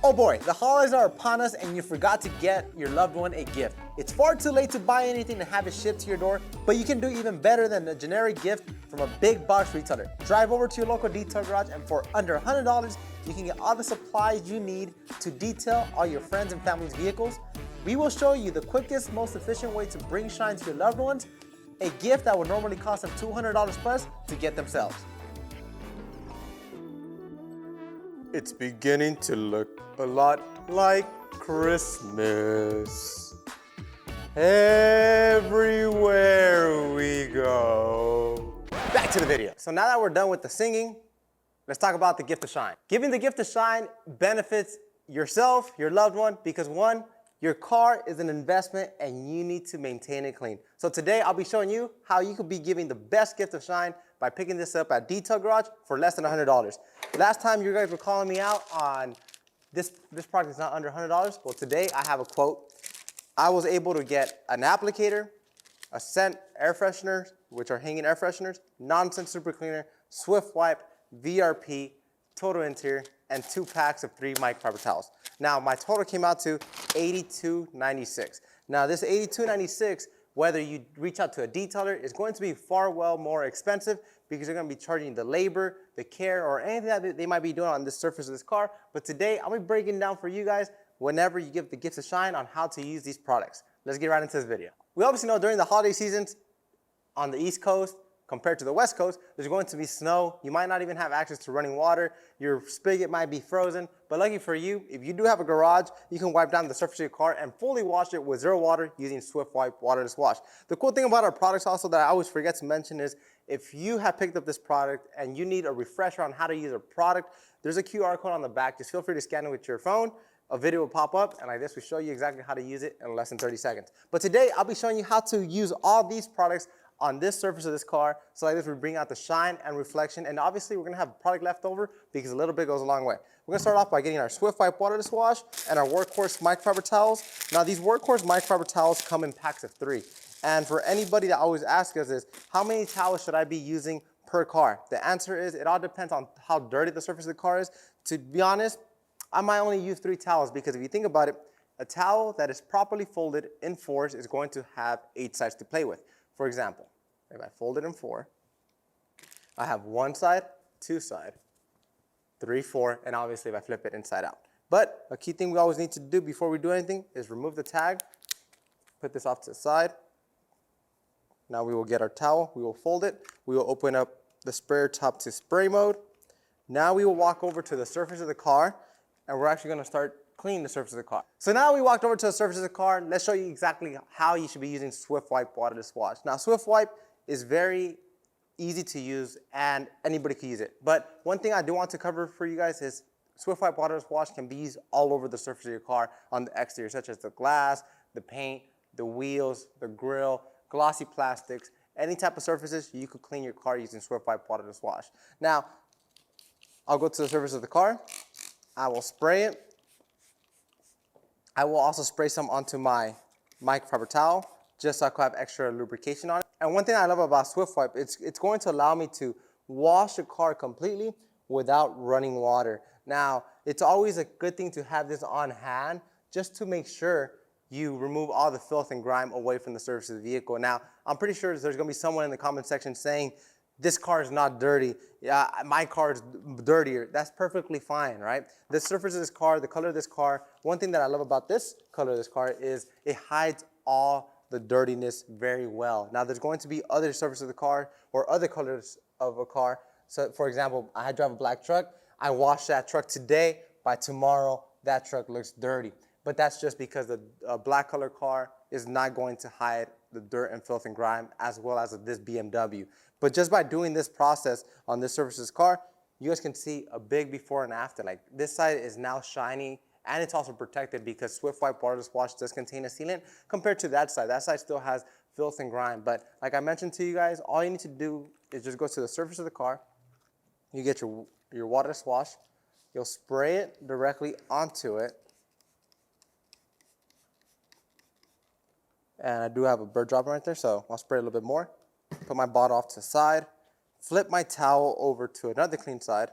Oh boy, the holidays are upon us and you forgot to get your loved one a gift. It's far too late to buy anything and have it shipped to your door, but you can do even better than a generic gift from a big box retailer. Drive over to your local detail garage and for under $100, you can get all the supplies you need to detail all your friends and family's vehicles. We will show you the quickest, most efficient way to bring shine to your loved ones, a gift that would normally cost them $200 plus to get themselves. It's beginning to look a lot like Christmas. Everywhere we go. Back to the video. So now that we're done with the singing, let's talk about the gift of shine. Giving the gift of shine benefits yourself, your loved one, because one, your car is an investment and you need to maintain it clean. So today I'll be showing you how you could be giving the best gift of shine by picking this up at Detail Garage for less than $100. Last time you guys were calling me out on this product is not under $100. Well, today I have a quote. I was able to get an applicator, a scent air freshener, which are hanging air fresheners, non-scent super cleaner, Swift Wipe, VRP, total interior, and 2 packs of 3 microfiber towels. Now, my total came out to $82.96. Now, this $82.96, whether you reach out to a detailer, is going to be far more expensive because they're going to be charging the labor, the care, or anything that they might be doing on the surface of this car. But today, I'll be breaking down for you guys whenever you give the gifts of shine on how to use these products. Let's get right into this video. We obviously know during the holiday seasons on the East Coast, compared to the West Coast, there's going to be snow. You might not even have access to running water. Your spigot might be frozen. But lucky for you, if you do have a garage, you can wipe down the surface of your car and fully wash it with zero water using Swift Wipe waterless wash. The cool thing about our products also that I always forget to mention is if you have picked up this product and you need a refresher on how to use a product, there's a QR code on the back. Just feel free to scan it with your phone. A video will pop up, and like this, we show you exactly how to use it in less than 30 seconds. But today, I'll be showing you how to use all these products on this surface of this car. So like this, we bring out the shine and reflection. And obviously, we're gonna have product left over because a little bit goes a long way. We're gonna start off by getting our Swift Wipe waterless wash and our Workhorse microfiber towels. Now, these Workhorse microfiber towels come in packs of 3. And for anybody that always asks us is, how many towels should I be using per car? The answer is, it all depends on how dirty the surface of the car is. To be honest, I might only use 3 towels because if you think about it, a towel that is properly folded in 4s is going to have 8 sides to play with. For example, if I fold it in 4, I have 1 side, 2 side, 3, 4, and obviously if I flip it inside out. But a key thing we always need to do before we do anything is remove the tag, put this off to the side. Now we will get our towel, we will fold it, we will open up the sprayer top to spray mode. Now we will walk over to the surface of the car and we're actually gonna start cleaning the surface of the car. So now we walked over to the surface of the car. Let's show you exactly how you should be using Swift Wipe waterless wash. Now, Swift Wipe is very easy to use and anybody can use it. But one thing I do want to cover for you guys is Swift Wipe waterless wash can be used all over the surface of your car on the exterior, such as the glass, the paint, the wheels, the grille, glossy plastics, any type of surfaces, you could clean your car using Swift Wipe waterless wash. Now, I'll go to the surface of the car. I will spray it. I will also spray some onto my microfiber towel just so I could have extra lubrication on it. And one thing I love about Swift Wipe, it's going to allow me to wash the car completely without running water. Now, it's always a good thing to have this on hand just to make sure you remove all the filth and grime away from the surface of the vehicle. Now, I'm pretty sure there's gonna be someone in the comment section saying, this car is not dirty, yeah, my car is dirtier. That's perfectly fine, right? The surface of this car, the color of this car, one thing that I love about this color of this car is it hides all the dirtiness very well. Now, there's going to be other surfaces of the car or other colors of a car. So, for example, I drive a black truck. I wash that truck today. By tomorrow, that truck looks dirty. But that's just because the black color car is not going to hide the dirt and filth and grime as well as this BMW. But just by doing this process on this surface of this car, you guys can see a big before and after. Like this side is now shiny and it's also protected because Swift Wipe waterless wash does contain a sealant compared to that side. That side still has filth and grime. But like I mentioned to you guys, all you need to do is just go to the surface of the car. You get your waterless wash. You'll spray it directly onto it. And I do have a bird dropper right there, so I'll spray a little bit more. Put my bottle off to the side. Flip my towel over to another clean side.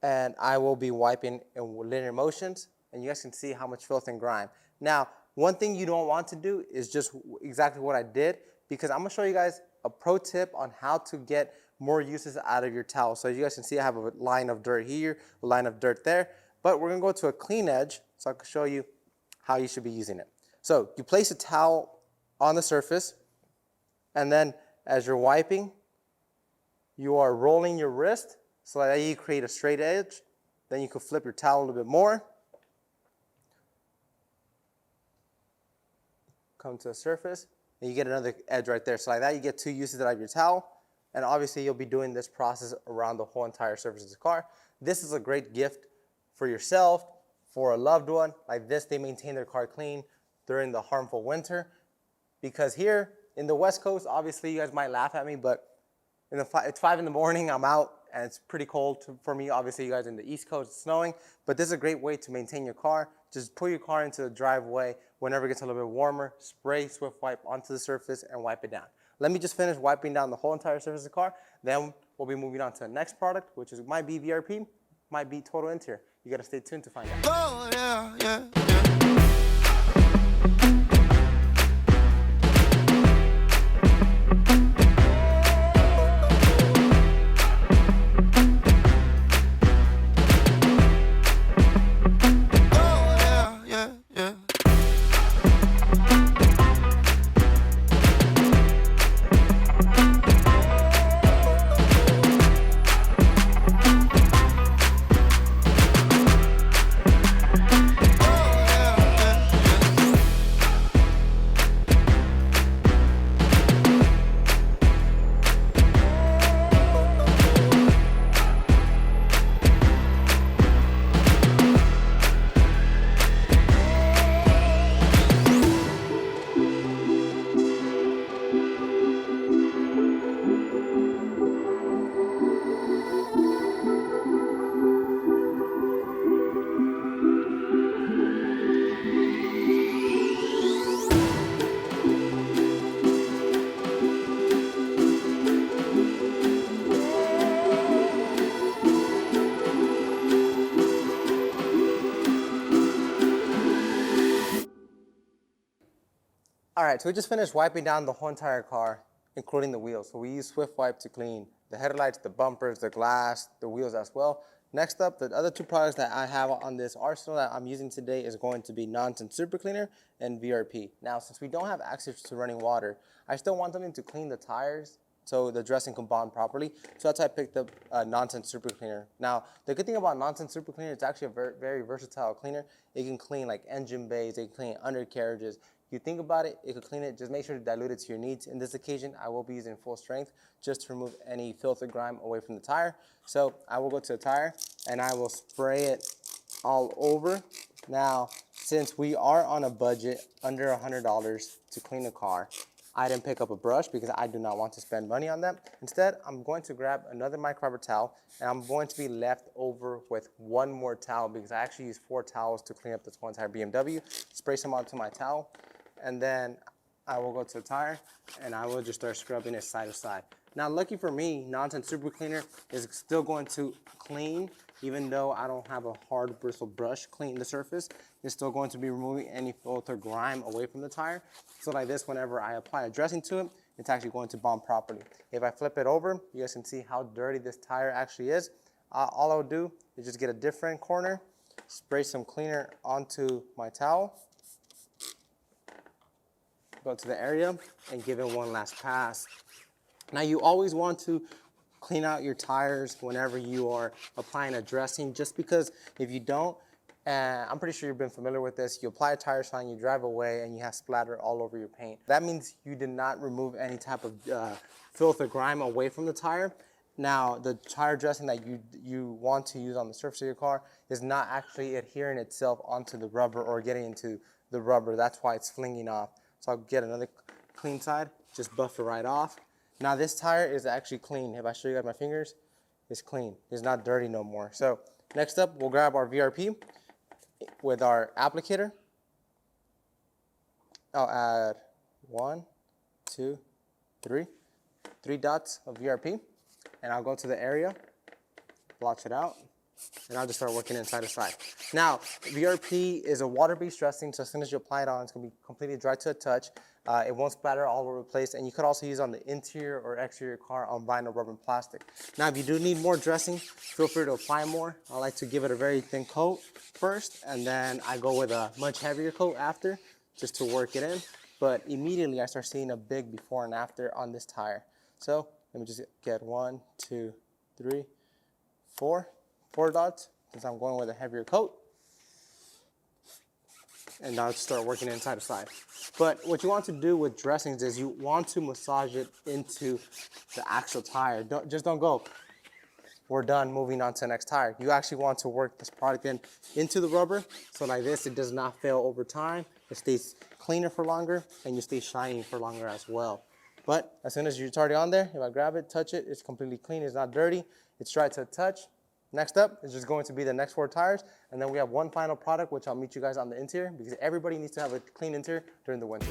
and I will be wiping in linear motions, and you guys can see how much filth and grime. Now, one thing you don't want to do is just exactly what I did, because I'm gonna show you guys a pro tip on how to get more uses out of your towel. So as you guys can see, I have a line of dirt here, a line of dirt there, but we're gonna go to a clean edge so I can show you how you should be using it. So you place a towel on the surface, and then as you're wiping, you are rolling your wrist so that you create a straight edge. Then you can flip your towel a little bit more. Come to the surface, and you get another edge right there. So like that, you get 2 uses out of your towel. And obviously, you'll be doing this process around the whole entire surface of the car. This is a great gift for yourself, for a loved one. Like this, they maintain their car clean during the harmful winter. Because here in the West Coast, obviously, you guys might laugh at me, but it's 5 in the morning, I'm out, and it's pretty cold for me. Obviously, you guys in the East Coast, it's snowing, but this is a great way to maintain your car. Just pull your car into the driveway. Whenever it gets a little bit warmer, spray Swift Wipe onto the surface and wipe it down. Let me just finish wiping down the whole entire surface of the car. Then we'll be moving on to the next product, which might be VRP, might be total interior. You gotta stay tuned to find out. Oh, yeah, yeah, yeah. All right, so we just finished wiping down the whole entire car, including the wheels. So we use Swift Wipe to clean the headlights, the bumpers, the glass, the wheels as well. Next up, the other 2 products that I have on this arsenal that I'm using today is going to be Nonsense Super Cleaner and VRP. Now, since we don't have access to running water, I still want something to clean the tires so the dressing can bond properly. So that's why I picked up Nonsense Super Cleaner. Now, the good thing about Nonsense Super Cleaner, it's actually a very versatile cleaner. It can clean like engine bays, it can clean undercarriages. You think about it, it could clean it. Just make sure to dilute it to your needs. In this occasion, I will be using full strength just to remove any filth or grime away from the tire. So I will go to the tire and I will spray it all over. Now, since we are on a budget under $100 to clean the car, I didn't pick up a brush because I do not want to spend money on that. Instead, I'm going to grab another microfiber towel, and I'm going to be left over with 1 more towel because I actually use 4 towels to clean up this whole entire BMW. Spray some onto my towel, and then I will go to the tire, and I will just start scrubbing it side to side. Now, lucky for me, Nonsense Super Cleaner is still going to clean, even though I don't have a hard bristle brush cleaning the surface. It's still going to be removing any filth or grime away from the tire. So like this, whenever I apply a dressing to it, it's actually going to bond properly. If I flip it over, you guys can see how dirty this tire actually is. All I'll do is just get a different corner, spray some cleaner onto my towel, go to the area, and give it one last pass. Now, you always want to clean out your tires whenever you are applying a dressing, just because if you don't, I'm pretty sure you've been familiar with this, you apply a tire shine, you drive away, and you have splatter all over your paint. That means you did not remove any type of filth or grime away from the tire. Now, the tire dressing that you want to use on the surface of your car is not actually adhering itself onto the rubber or getting into the rubber. That's why it's flinging off. So I'll get another clean side, just buff it right off. Now, this tire is actually clean. If I show you guys my fingers, it's clean. It's not dirty no more. So next up, we'll grab our VRP with our applicator. I'll add 1, 2, 3 dots of VRP, and I'll go to the area, blotch it out, And I'll just start working inside to side. Now, VRP is a water-based dressing, so as soon as you apply it on, it's gonna be completely dry to a touch. It won't splatter all over the place, and you could also use it on the interior or exterior car on vinyl, rubber, and plastic. Now, if you do need more dressing, feel free to apply more. I like to give it a very thin coat first, and then I go with a much heavier coat after, just to work it in. But immediately, I start seeing a big before and after on this tire. So let me just get 1, 2, 3, 4 dots, since I'm going with a heavier coat. And now start working inside to side. But what you want to do with dressings is you want to massage it into the actual tire. Don't go, we're done, moving on to the next tire. You actually want to work this product into the rubber, so like this, it does not fail over time. It stays cleaner for longer, and you stay shiny for longer as well. But as soon as it's already on there, if I grab it, touch it, it's completely clean, it's not dirty, it's dry to the touch. Next up is just going to be the next 4 tires, and then we have one final product, which I'll meet you guys on the interior, because everybody needs to have a clean interior during the winter.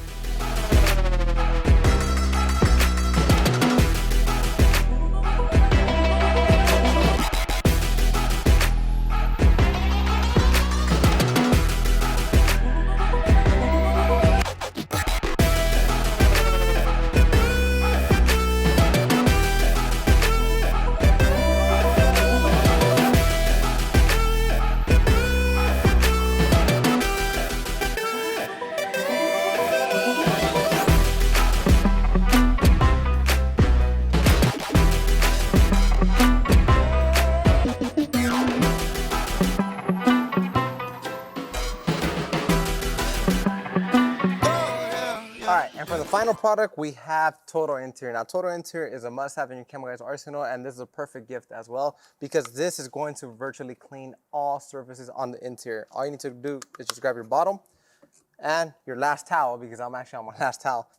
And for the final product, we have Total Interior. Now, Total Interior is a must-have in your Chemical Guys arsenal, and this is a perfect gift as well, because this is going to virtually clean all surfaces on the interior. All you need to do is just grab your bottle and your last towel, because I'm actually on my last towel.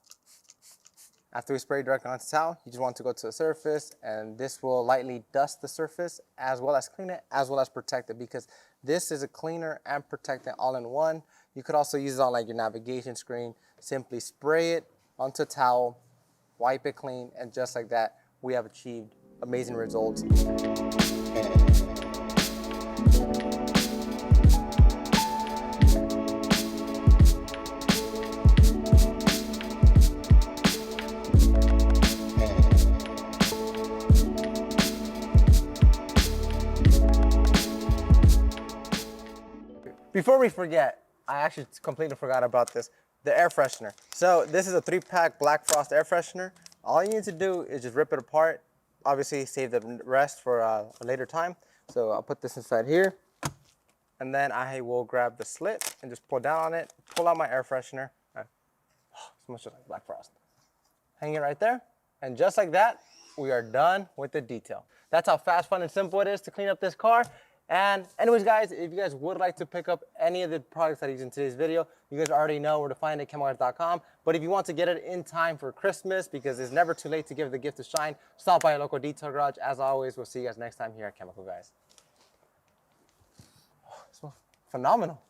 After we spray directly onto the towel, you just want to go to the surface, and this will lightly dust the surface as well as clean it, as well as protect it, because this is a cleaner and protectant all in one. You could also use it on like your navigation screen. Simply spray it onto a towel, wipe it clean, and just like that, we have achieved amazing results. Before we forget, I actually completely forgot about this. The air freshener. So this is a 3-pack Black Frost air freshener. All you need to do is just rip it apart. Obviously save the rest for a later time. So I'll put this inside here. And then I will grab the slit and just pull down on it, pull out my air freshener. Smells just like Black Frost. Hang it right there. And just like that, we are done with the detail. That's how fast, fun, and simple it is to clean up this car. And anyways, guys, if you guys would like to pick up any of the products that I use in today's video, you guys already know where to find it at chemicalguys.com. But if you want to get it in time for Christmas, because it's never too late to give the gift a shine, stop by a local detail garage. As always, we'll see you guys next time here at Chemical Guys. Oh, it smells phenomenal.